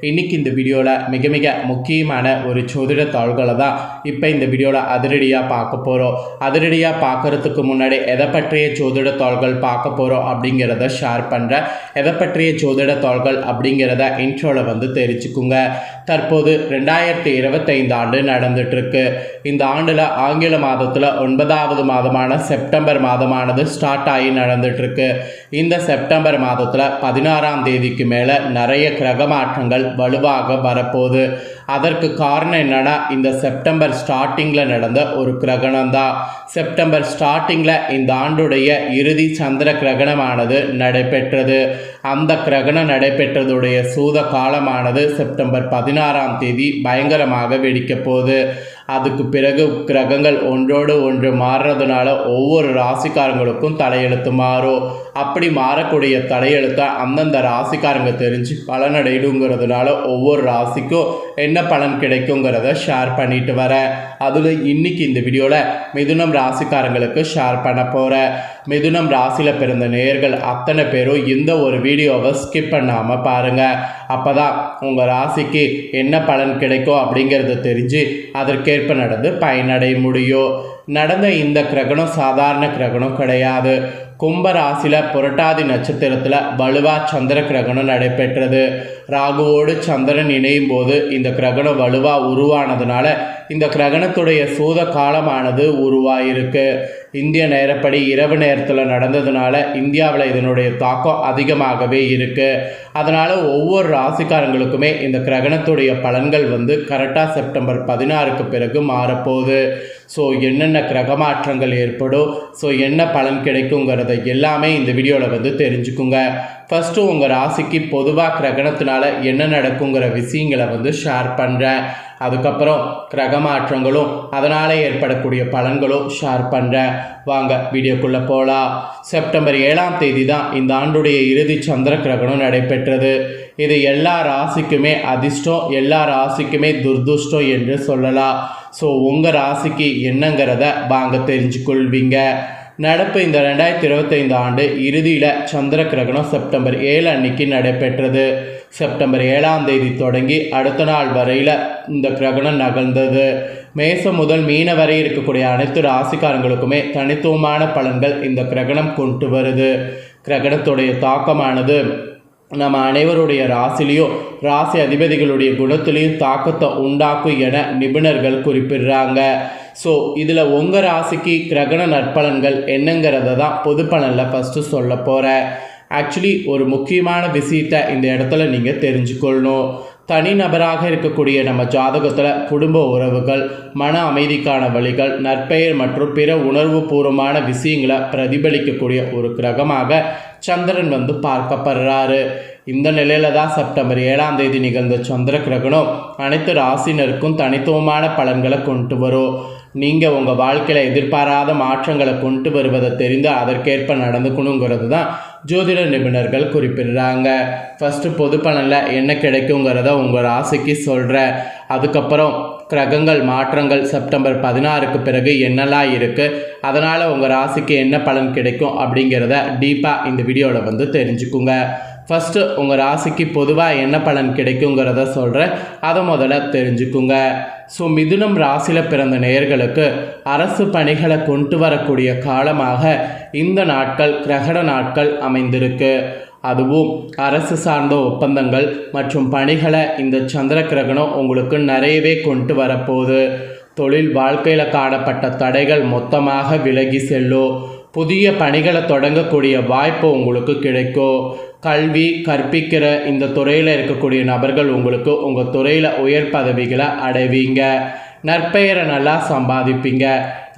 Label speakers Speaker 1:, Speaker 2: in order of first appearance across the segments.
Speaker 1: இன்றைக்கி இந்த வீடியோவில் மிக மிக முக்கியமான ஒரு ஜோதிட தாள்களை தான் இப்போ இந்த வீடியோவில் அதிரடியாக பார்க்க போகிறோம். அதிரடியாக பார்க்குறதுக்கு முன்னாடி எதை பற்றிய ஜோதிட தாள்கள் பார்க்க போகிறோம் அப்படிங்கிறத ஷேர் பண்ணுறேன். எதை பற்றிய ஜோதிட தாள்கள் அப்படிங்கிறத இன்ட்ரோவில் தெரிஞ்சுக்குங்க. தற்போது 2025 ஆண்டு நடந்துட்டுருக்கு. இந்த ஆண்டில் ஆங்கில மாதத்தில் 9வது மாதமான செப்டம்பர் மாதமானது ஸ்டார்ட் ஆகி நடந்துட்டுருக்கு. இந்த செப்டம்பர் மாதத்தில் 16ஆம் தேதிக்கு மேலே நிறைய கிரக மாற்றங்கள் வலுவாக வரப்போகுது. அதற்கு காரணம் என்னன்னா, இந்த செப்டம்பர் ஸ்டார்டிங்கில் நடந்த ஒரு கிரகணம் தான். செப்டம்பர் ஸ்டார்டிங்கில் இந்த ஆண்டுடைய இறுதி சந்திர கிரகணமானது நடைபெற்றது. அந்த கிரகணம் நடைபெற்றதுடைய சூத காலமானது செப்டம்பர் 16ஆம் தேதி பயங்கரமாக வெடிக்க போகுது. அதுக்கு பிறகு கிரகங்கள் ஒன்றோடு ஒன்று மாறுறதுனால ஒவ்வொரு ராசிக்காரங்களுக்கும் தலையெழுத்து மாறும். அப்படி மாறக்கூடிய தலையெழுத்தை அந்தந்த ராசிக்காரங்க தெரிஞ்சு பலனடைடுங்கிறதுனால ஒவ்வொரு ராசிக்கும் என்ன பலன் கிடைக்குங்கிறத ஷேர் பண்ணிட்டு வரேன். அதில் இன்னைக்கு இந்த வீடியோவில் மிதுனம் ராசிக்காரங்களுக்கு ஷேர் பண்ண போகிறேன். மிதுனம் ராசியில் பிறந்த நேயர்கள் அத்தனை பேரும் இந்த ஒரு வீடியோவை ஸ்கிப் பண்ணாமல் பாருங்கள். அப்போ தான் உங்கள் ராசிக்கு என்ன பலன் கிடைக்கும் அப்படிங்கிறத தெரிஞ்சு அதற்கேற்ப நடந்து பயனடைய முடியும். நடந்த இந்த கிரகணம் சாதாரண கிரகணம் கிடையாது. கும்ப ராசியில் புரட்டாதி நட்சத்திரத்தில் வலுவா சந்திர கிரகணம் நடைபெற்றது. ராகுவோடு சந்திரன் இணையும் போது இந்த கிரகணம் வலுவா உருவானதுனால இந்த கிரகணத்துடைய சூத காலமானது உருவாயிருக்கு. இந்திய நேரப்படி இரவு நேரத்தில் நடந்ததுனால இந்தியாவில் இதனுடைய தாக்கம் அதிகமாகவே இருக்குது. அதனால் ஒவ்வொரு ராசிக்காரங்களுக்குமே இந்த கிரகணத்துடைய பலன்கள் கரெக்டாக செப்டம்பர் 16க்கு பிறகு மாறப்போகுது. ஸோ என்னென்ன கிரக மாற்றங்கள் ஏற்படும், ஸோ என்ன பலன் கிடைக்குங்கிறத எல்லாமே இந்த வீடியோவில் தெரிஞ்சுக்குங்க. ஃபஸ்ட்டு உங்கள் ராசிக்கு பொதுவாக கிரகணத்தினால என்ன நடக்குங்கிற விஷயங்களை ஷேர் பண்ணுறேன். அதுக்கப்புறம் கிரக மாற்றங்களும் அதனால் ஏற்படக்கூடிய பலன்களும் ஷேர் பண்ணுறேன். வாங்க வீடியோக்குள்ளே போகலாம். செப்டம்பர் 7ஆம் தேதி தான் இந்த ஆண்டுடைய இறுதி சந்திர கிரகணம் நடைபெற்றது. இது எல்லா ராசிக்குமே அதிர்ஷ்டம், எல்லா ராசிக்குமே துர்துஷ்டம் என்று சொல்லலாம். ஸோ உங்கள் ராசிக்கு என்னங்கிறத வாங்க தெரிஞ்சுக்கொள்வீங்க. நடப்பு இந்த 2025 ஆண்டு இறுதியில் சந்திர கிரகணம் செப்டம்பர் 7 அன்னைக்கு நடைபெற்றது. செப்டம்பர் 7ஆம் தேதி தொடங்கி அடுத்த நாள் வரையில் இந்த கிரகணம் நகர்ந்தது. மேசம் முதல் மீன வரை இருக்கக்கூடிய அனைத்து ராசிக்காரங்களுக்குமே தனித்துவமான பலன்கள் இந்த கிரகணம் கொண்டு வருது. கிரகணத்துடைய தாக்கமானது நம்ம அனைவருடைய ராசிலையும் ராசி அதிபதிகளுடைய குணத்திலையும் தாக்கத்தை உண்டாக்கும் என நிபுணர்கள் குறிப்பிடுறாங்க. ஸோ இதில் உங்கள் ராசிக்கு கிரகண நற்பலன்கள் என்னங்கிறத தான் பொது பலனில் ஃபஸ்ட்டு சொல்ல போகிறேன். ஆக்சுவலி ஒரு முக்கியமான விஷயத்தை இந்த இடத்துல நீங்கள் தெரிஞ்சுக்கொள்ளணும். தனிநபராக இருக்கக்கூடிய நம்ம ஜாதகத்தில் குடும்ப உறவுகள், மன அமைதிக்கான வழிகள், நற்பெயர் மற்றும் பிற உணர்வு பூர்வமான விஷயங்களை பிரதிபலிக்கக்கூடிய ஒரு கிரகமாக சந்திரன் பார்க்கப்படுறாரு. இந்த நிலையில தான் செப்டம்பர் 7ஆம் தேதி நிகழ்ந்த சந்திர கிரகணம் அனைத்து ராசினருக்கும் தனித்துவமான பலன்களை கொண்டு வரும். நீங்கள் உங்கள் வாழ்க்கையில் எதிர்பாராத மாற்றங்களை கொண்டு வருவதை தெரிந்து அதற்கேற்ப நடந்துக்கணுங்கிறது தான் ஜோதிட நிபுணர்கள் குறிப்பிடுறாங்க. ஃபஸ்ட்டு பொது பலனில் என்ன கிடைக்குங்கிறத உங்கள் ராசிக்கு சொல்கிறேன். அதுக்கப்புறம் கிரகங்கள் மாற்றங்கள் செப்டம்பர் 16க்கு பிறகு என்னெல்லாம் இருக்குது, அதனால் உங்கள் ராசிக்கு என்ன பலன் கிடைக்கும் அப்படிங்கிறத டீப்பாக இந்த வீடியோவில் தெரிஞ்சுக்குங்க. ஃபஸ்ட்டு உங்கள் ராசிக்கு பொதுவாக என்ன பலன் கிடைக்குங்கிறத சொல்கிறேன். அதை முதல்ல தெரிஞ்சுக்குங்க. ஸோ மிதுனம் ராசியில் பிறந்த நேயர்களுக்கு அரசு பணிகளை கொண்டு வரக்கூடிய காலமாக இந்த நாட்கள் கிரகண நாட்கள் அமைந்திருக்கு. அதுவும் அரசு சார்ந்த ஒப்பந்தங்கள் மற்றும் பணிகளை இந்த சந்திர கிரகணம் உங்களுக்கு நிறையவே கொண்டு வரப்போகுது. தொழில் வாழ்க்கையில் காணப்பட்ட தடைகள் மொத்தமாக விலகி செல்லும். புதிய பணிகளை தொடங்கக்கூடிய வாய்ப்பு உங்களுக்கு கிடைக்கும். கல்வி கற்பிக்கிற இந்த துறையில் இருக்கக்கூடிய நபர்கள் உங்களுக்கு உங்கள் துறையில் உயர் பதவிகளை அடைவீங்க. நற்பெயரை நல்லா சம்பாதிப்பீங்க.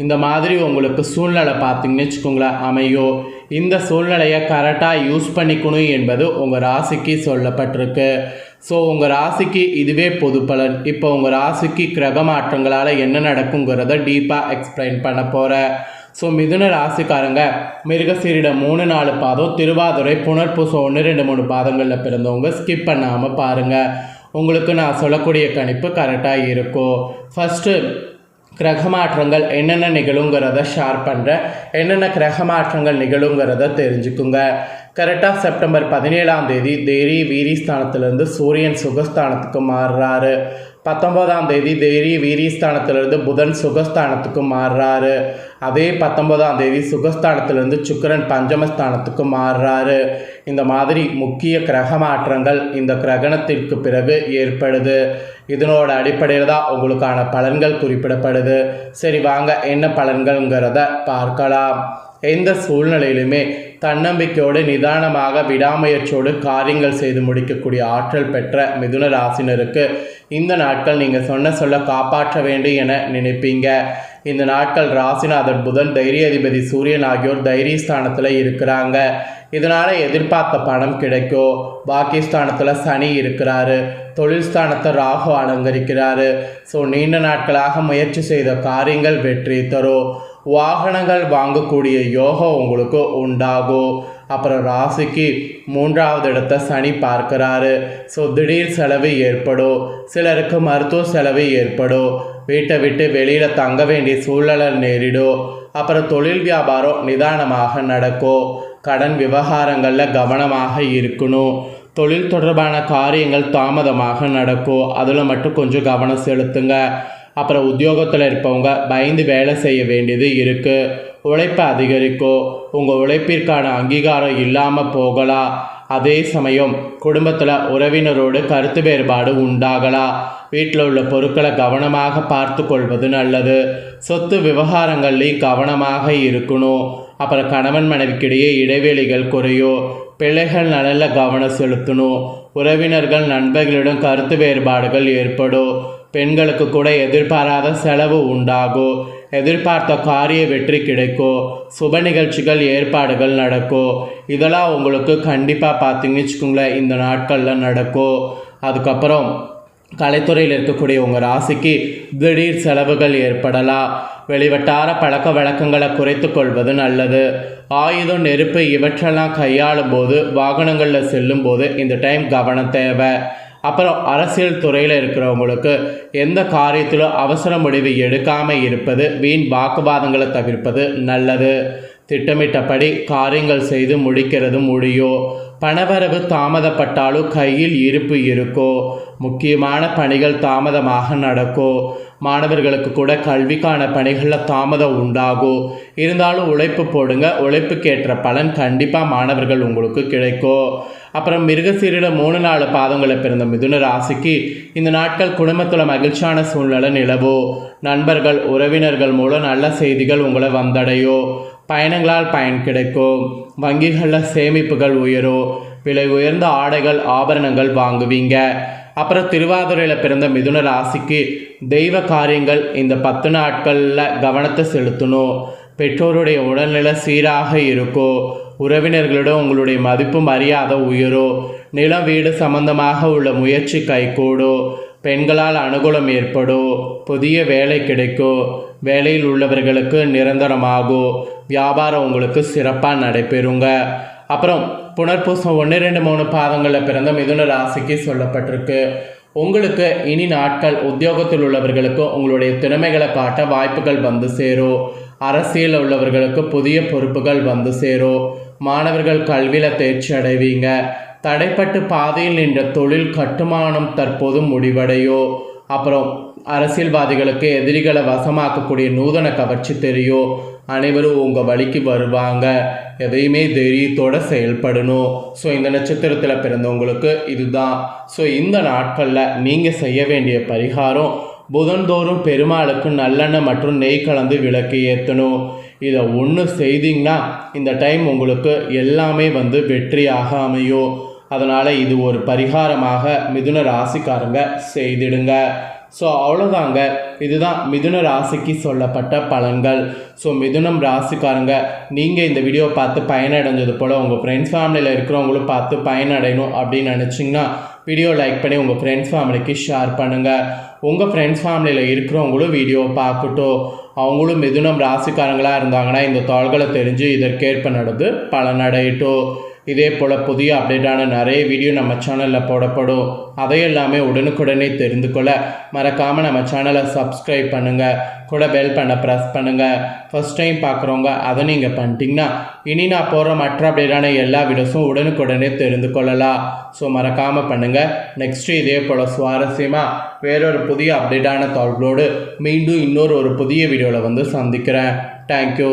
Speaker 1: இந்த மாதிரி உங்களுக்கு சூழ்நிலை பார்த்திங்கன்னு வச்சுக்கோங்களேன் அமையும். இந்த சூழ்நிலையை கரெக்டாக யூஸ் பண்ணிக்கணும் என்பது உங்கள் ராசிக்கு சொல்லப்பட்டிருக்கு. ஸோ உங்கள் ராசிக்கு இதுவே பொது பலன். இப்போ உங்கள் ராசிக்கு கிரக மாற்றங்களால் என்ன நடக்குங்கிறத டீப்பாக எக்ஸ்பிளைன் பண்ண போகிறேன். ஸோ மிதுன ராசிக்காரங்க மிருகசீரிடம் 3-4 பாதம், திருவாதுரை புனர்பூசம் 1-2-3 பாதங்களில் பிறந்தவங்க ஸ்கிப் பண்ணாமல் பாருங்கள். உங்களுக்கு நான் சொல்லக்கூடிய கணிப்பு கரெக்டாக இருக்கும். ஃபஸ்ட்டு கிரக மாற்றங்கள் என்னென்ன நிகழுங்கிறத ஷேர் பண்ணுறேன். என்னென்ன கிரக மாற்றங்கள் நிகழுங்கிறத தெரிஞ்சுக்குங்க. கரெக்டாக செப்டம்பர் 17ஆம் தேதி தைரிய வீரியஸ்தானத்திலிருந்து சூரியன் சுகஸ்தானத்துக்கு மாறுறாரு. 19ஆம் தேதி தைரிய வீரியஸ்தானத்திலிருந்து புதன் சுகஸ்தானத்துக்கு மாறுறாரு. அதே 19ஆம் தேதி சுகஸ்தானத்திலிருந்து சுக்கிரன் பஞ்சமஸ்தானத்துக்கு மாறுறாரு. இந்த மாதிரி முக்கிய கிரக மாற்றங்கள் இந்த கிரகணத்திற்கு பிறகு ஏற்படுது. இதனோட அடிப்படையில் தான் உங்களுக்கான பலன்கள் குறிப்பிடப்படுது. சரி வாங்க என்ன பலன்கள்ங்கிறத பார்க்கலாம். எந்த சூழ்நிலையிலுமே தன்னம்பிக்கையோடு நிதானமாக விடாமுயற்சியோடு காரியங்கள் செய்து முடிக்கக்கூடிய ஆற்றல் பெற்ற மிதுன ராசினருக்கு இந்த நாட்கள் நீங்கள் சொல்ல காப்பாற்ற வேண்டும் என நினைப்பீங்க. இந்த நாட்கள் ராசிநாதன் புதன் தைரிய அதிபதி சூரியன் ஆகியோர் தைரியஸ்தானத்தில் இருக்கிறாங்க. இதனால் எதிர்பார்த்த பணம் கிடைக்கும். பாக்கியஸ்தானத்தில் சனி இருக்கிறாரு. தொழில் ஸ்தானத்தை ராகு அலங்கரிக்கிறாரு. ஸோ நீண்ட நாட்களாக முயற்சி செய்த காரியங்கள் வெற்றி தரும். வாகனங்கள் வாங்கக்கூடிய யோகம் உங்களுக்கு உண்டாகும். அப்புறம் ராசிக்கு 3வது இடத்தை சனி பார்க்கிறாரு. ஸோ திடீர் செலவு ஏற்படும். சிலருக்கு மருத்துவ செலவு ஏற்படும். வீட்டை விட்டு வெளியில் தங்க வேண்டிய சூழ்நிலை நேரிடும். அப்புறம் தொழில் வியாபாரம் நிதானமாக நடக்கும். கடன் விவகாரங்களில் கவனமாக இருக்கணும். தொழில் தொடர்பான காரியங்கள் தாமதமாக நடக்கும். அதில் மட்டும் கொஞ்சம் கவனம் செலுத்துங்க. அப்புறம் உத்தியோகத்தில் இருப்பவங்க பயந்து வேலை செய்ய வேண்டியது இருக்குது. உழைப்பை அதிகரிக்கும். உங்கள் உழைப்பிற்கான அங்கீகாரம் இல்லாமல் போகலாம். அதே சமயம் குடும்பத்தில் உறவினரோடு கருத்து வேறுபாடு உண்டாகலாம். வீட்டில் உள்ள பொருட்களை கவனமாக பார்த்து கொள்வது நல்லது. சொத்து விவகாரங்கள்லேயும் கவனமாக இருக்கணும். அப்புறம் கணவன் மனைவிக்கிடையே இடைவெளிகள் குறையும். பிள்ளைகள் நலனில் கவனம் செலுத்தணும். உறவினர்கள் நண்பர்களிடம் கருத்து வேறுபாடுகள் ஏற்படும். பெண்களுக்கு கூட எதிர்பாராத செலவு உண்டாகும். எதிர்பார்த்த காரிய வெற்றி கிடைக்கும். சுப நிகழ்ச்சிகள் ஏற்பாடுகள் நடக்கும். இதெல்லாம் உங்களுக்கு கண்டிப்பாக பார்த்தீங்கன்னு வச்சுக்கோங்களேன் இந்த நாட்களில் நடக்கும். அதுக்கப்புறம் கலைத்துறையில் இருக்கக்கூடிய உங்கள் ராசிக்கு திடீர் செலவுகள் ஏற்படலாம். வெளிவட்டார பழக்க வழக்கங்களை குறைத்து கொள்வது நல்லது. ஆயுதம் நெருப்பு இவற்றெல்லாம் கையாளும் போது வாகனங்களில் செல்லும் போது இந்த டைம் கவனம் தேவை. அப்புறம் அரசியல் துறையில் இருக்கிறவங்களுக்கு எந்த காரியத்திலும் அவசர முடிவு எடுக்காமல் இருப்பது, வீண் வாக்குவாதங்களை தவிர்ப்பது நல்லது. திட்டமிட்டபடி காரியங்கள் செய்து முடிக்கிறது முடியும். பணவரவு தாமதப்பட்டாலும் கையில் இருப்பு இருக்கும். முக்கியமான பணிகள் தாமதமாக நடக்கும். மாணவர்களுக்கு கூட கல்விக்கான பணிகளில் தாமதம் உண்டாகும். இருந்தாலும் உழைப்பு போடுங்க. உழைப்புக்கேற்ற பலன் கண்டிப்பாக மாணவர்கள் உங்களுக்கு கிடைக்கும். அப்புறம் மிருகசீரிட 3-4 பாதங்களை பிறந்த மிதுன ராசிக்கு இந்த நாட்கள் குடும்பத்தில் மகிழ்ச்சியான சூழ்நிலை நிலவும். நண்பர்கள் உறவினர்கள் மூலம் நல்ல செய்திகள் உங்களை வந்தடையும். பயணங்களால் பயன் கிடைக்கும். வங்கிகளில் சேமிப்புகள் உயரும். விலை உயர்ந்த ஆடைகள் ஆபரணங்கள் வாங்குவீங்க. அப்புறம் திருவாதிரையில் பிறந்த மிதுன ராசிக்கு தெய்வ காரியங்கள் இந்த 10 நாட்களில் கவனத்தை செலுத்தணும். பெற்றோருடைய உடல்நிலை சீராக இருக்கும். உறவினர்களிடம் உங்களுடைய மதிப்பு மரியாதை உயரும். நிலம் வீடு சம்பந்தமாக உள்ள முயற்சி கைகூடும். பெண்களால் அனுகூலம் ஏற்படும். புதிய வேலை கிடைக்கும். வேலையில் உள்ளவர்களுக்கு நிரந்தரமாகும். வியாபாரம் உங்களுக்கு சிறப்பாக நடைபெறுங்க. அப்புறம் புனர்பூசம் 1, 2, 3 பாதங்களில் பிறந்த மிதுன ராசிக்கு சொல்லப்பட்டிருக்கு. உங்களுக்கு இனி நாட்கள் உத்தியோகத்தில் உள்ளவர்களுக்கு உங்களுடைய திறமைகளை காட்ட வாய்ப்புகள் வந்து சேரும். அரசியல் உள்ளவர்களுக்கு புதிய பொறுப்புகள் வந்து சேரும். மாணவர்கள் கல்வியில் தேர்ச்சி அடைவீங்க. தடைப்பட்டு பாதையில் நின்ற தொழில் கட்டுமானம் தற்போது முடிவடையும். அப்புறம் அரசியல்வாதிகளுக்கு எதிரிகளை வசமாக்கக்கூடிய நூதன கவர்ச்சி தெரியும். அனைவரும் உங்கள் வழிக்கு வருவாங்க. எதையுமே தைரியத்தோடு செயல்படணும். ஸோ இந்த நட்சத்திரத்தில் பிறந்தவங்களுக்கு இதுதான். ஸோ இந்த நாட்களில் நீங்கள் செய்ய வேண்டிய பரிகாரம் புதன்தோறும் பெருமாளுக்கு நல்லெண்ணெய் மற்றும் நெய் கலந்து விளக்கு ஏற்றணும். இதை ஒன்று செய்திங்கன்னா இந்த டைம் உங்களுக்கு எல்லாமே வெற்றியாக அமையும். அதனால் இது ஒரு பரிகாரமாக மிதுன ராசிக்காரங்க செய்திடுங்க. ஸோ அவ்வளோதாங்க. இதுதான் மிதுன ராசிக்கு சொல்லப்பட்ட பலன்கள். ஸோ மிதுனம் ராசிக்காரங்க நீங்கள் இந்த வீடியோ பார்த்து பயனடைஞ்சது போல் உங்கள் ஃப்ரெண்ட்ஸ் ஃபேமிலியில் இருக்கிறவங்களும் பார்த்து பயனடையணும் அப்படின்னு நினச்சிங்கன்னா வீடியோ லைக் பண்ணி உங்கள் ஃப்ரெண்ட்ஸ் ஃபேமிலிக்கு ஷேர் பண்ணுங்கள். உங்கள் ஃப்ரெண்ட்ஸ் ஃபேமிலியில் இருக்கிறவங்களும் வீடியோ பார்க்கட்டும். அவங்களும் மிதுனம் ராசிக்காரங்களாக இருந்தாங்கன்னா இந்த தாள்களை தெரிஞ்சு இதற்கேற்ப நடந்து பலனடையட்டும். இதே போல் புதிய அப்டேட்டான நிறைய வீடியோ நம்ம சேனலில் போடப்படும். அதையெல்லாமே உடனுக்குடனே தெரிந்து கொள்ள மறக்காமல் நம்ம சேனலை சப்ஸ்கிரைப் பண்ணுங்கள், கூட பெல் பண்ண ப்ரெஸ் பண்ணுங்கள். ஃபஸ்ட் டைம் பார்க்குறவங்க அதை நீங்கள் பண்ணிட்டீங்கன்னா இனி நான் போகிற மற்ற அப்டேட்டான எல்லா வீடியோஸும் உடனுக்குடனே தெரிந்து கொள்ளலாம். ஸோ மறக்காமல் பண்ணுங்கள். நெக்ஸ்ட்டு இதே போல் சுவாரஸ்யமாக வேறொரு புதிய அப்டேட்டான தகவலோடு மீண்டும் இன்னொரு புதிய வீடியோவில் வந்து சந்திக்கிறேன். தேங்க்யூ.